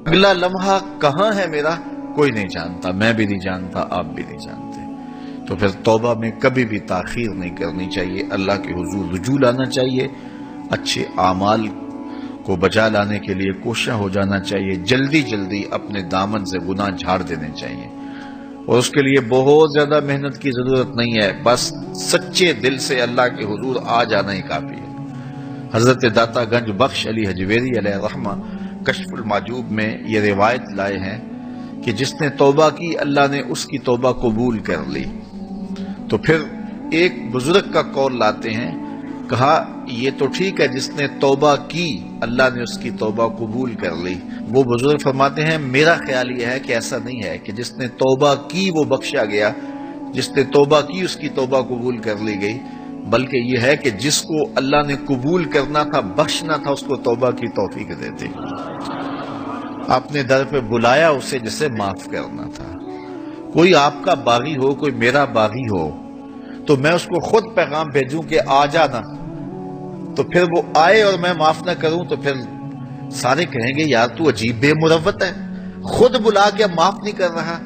اگلا لمحہ کہاں ہے میرا کوئی نہیں جانتا، میں بھی نہیں جانتا، آپ بھی نہیں جانتے۔ تو پھر توبہ میں کبھی بھی تاخیر نہیں کرنی چاہیے، اللہ کے حضور رجوع لانا چاہیے، اچھے اعمال کو بجا لانے کے لیے کوشاں ہو جانا چاہیے، جلدی جلدی اپنے دامن سے گناہ جھاڑ دینے چاہیے، اور اس کے لیے بہت زیادہ محنت کی ضرورت نہیں ہے، بس سچے دل سے اللہ کے حضور آ جانا ہی کافی ہے۔ حضرت داتا گنج بخش علی حجویری علیہ الرحمہ کشف المعجوب میں یہ روایت لائے ہیں کہ جس نے توبہ کی اللہ نے اس کی توبہ قبول کر لی۔ تو پھر ایک بزرگ کا قول لاتے ہیں، کہا یہ تو ٹھیک ہے جس نے توبہ کی اللہ نے اس کی توبہ قبول کر لی، وہ بزرگ فرماتے ہیں میرا خیال یہ ہے کہ ایسا نہیں ہے کہ جس نے توبہ کی وہ بخشا گیا، جس نے توبہ کی اس کی توبہ قبول کر لی گئی، بلکہ یہ ہے کہ جس کو اللہ نے قبول کرنا تھا بخشنا تھا اس کو توبہ کی توفیق دیتے، اپنے در پہ بلایا اسے جسے معاف کرنا تھا۔ کوئی آپ کا باغی ہو، کوئی میرا باغی ہو، تو میں اس کو خود پیغام بھیجوں کہ آ جانا، تو پھر وہ آئے اور میں معاف نہ کروں تو پھر سارے کہیں گے یار تو عجیب بے مروت ہے، خود بلا کے معاف نہیں کر رہا۔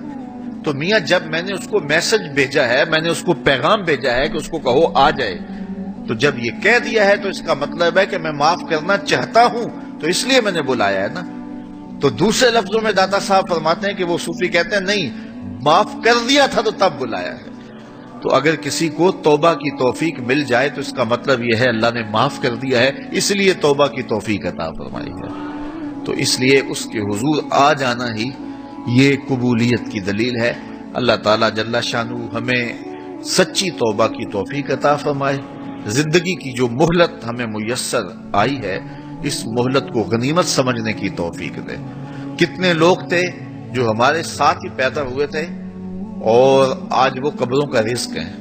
تو میاں جب میں نے اس کو میسج بھیجا ہے، میں نے اس کو پیغام بھیجا ہے کہ اس کو کہو آ جائے، تو جب یہ کہہ دیا ہے تو اس کا مطلب ہے کہ میں معاف کرنا چاہتا ہوں، تو اس لیے میں نے بلایا ہے نا۔ تو دوسرے لفظوں میں داتا صاحب فرماتے ہیں کہ وہ صوفی کہتے ہیں نہیں، معاف کر دیا تھا تو تب بلایا ہے۔ تو اگر کسی کو توبہ کی توفیق مل جائے تو اس کا مطلب یہ ہے اللہ نے معاف کر دیا ہے، اس لیے توبہ کی توفیق عطا فرمائی ہے۔ تو اس لیے اس کے حضور آ جانا ہی یہ قبولیت کی دلیل ہے۔ اللہ تعالیٰ جل شانہ ہمیں سچی توبہ کی توفیق عطا فرمائے، زندگی کی جو مہلت ہمیں میسر آئی ہے اس مہلت کو غنیمت سمجھنے کی توفیق دے۔ کتنے لوگ تھے جو ہمارے ساتھ ہی پیدا ہوئے تھے اور آج وہ قبروں کا رزق ہیں۔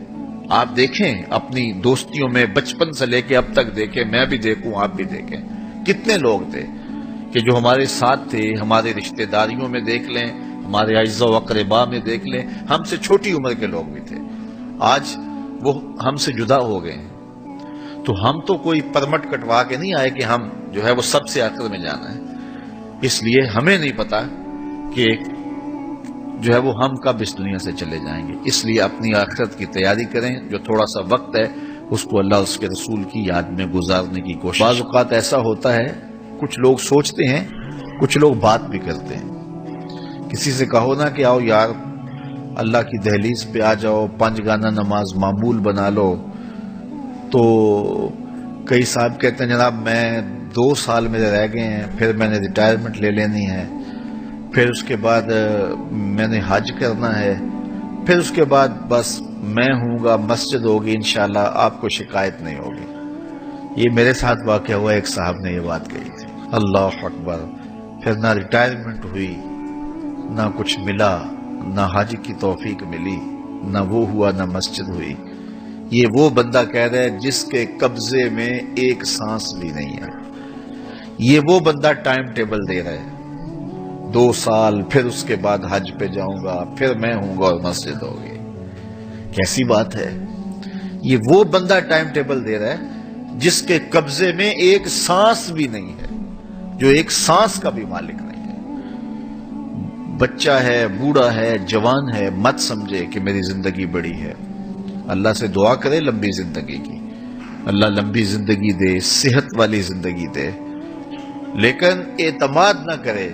آپ دیکھیں اپنی دوستیوں میں بچپن سے لے کے اب تک دیکھیں، میں بھی دیکھوں آپ بھی دیکھیں، کتنے لوگ تھے کہ جو ہمارے ساتھ تھے، ہمارے رشتہ داریوں میں دیکھ لیں، ہمارے اعزاء و اقرباء میں دیکھ لیں، ہم سے چھوٹی عمر کے لوگ بھی تھے، آج وہ ہم سے جدا ہو گئے ہیں۔ تو ہم تو کوئی پرمٹ کٹوا کے نہیں آئے کہ ہم جو ہے وہ سب سے آخر میں جانا ہے، اس لیے ہمیں نہیں پتا کہ جو ہے وہ ہم کب اس دنیا سے چلے جائیں گے، اس لیے اپنی آخرت کی تیاری کریں، جو تھوڑا سا وقت ہے اس کو اللہ اس کے رسول کی یاد میں گزارنے کی کوشش۔ بعض اوقات ایسا ہوتا ہے کچھ لوگ سوچتے ہیں، کچھ لوگ بات بھی کرتے ہیں، کسی سے کہو نا کہ آؤ یار اللہ کی دہلیز پہ آ جاؤ، 5 گانا نماز معمول بنا لو، تو کئی صاحب کہتے ہیں جناب میں 2 سال میرے رہ گئے ہیں، پھر میں نے ریٹائرمنٹ لے لینی ہے، پھر اس کے بعد میں نے حج کرنا ہے، پھر اس کے بعد بس میں ہوں گا، مسجد ہوگی انشاءاللہ، آپ کو شکایت نہیں ہوگی۔ یہ میرے ساتھ واقعہ ہوا، ایک صاحب نے یہ بات کہی تھی، اللہ اکبر، پھر نہ ریٹائرمنٹ ہوئی، نہ کچھ ملا، نہ حج کی توفیق ملی، نہ وہ ہوا، نہ مسجد ہوئی۔ یہ وہ بندہ کہہ رہا ہے جس کے قبضے میں ایک سانس بھی نہیں ہے، یہ وہ بندہ ٹائم ٹیبل دے رہا ہے 2 سال، پھر اس کے بعد حج پہ جاؤں گا، پھر میں ہوں گا اور مسجد ہوگی۔ کیسی بات ہے؟ یہ وہ بندہ ٹائم ٹیبل دے رہا ہے جس کے قبضے میں ایک سانس بھی نہیں ہے، جو ایک سانس کا بھی مالک نہیں ہے۔ بچہ ہے، بوڑھا ہے، جوان ہے، مت سمجھے کہ میری زندگی بڑی ہے، اللہ سے دعا کرے لمبی زندگی کی، اللہ لمبی زندگی دے، صحت والی زندگی دے، لیکن اعتماد نہ کرے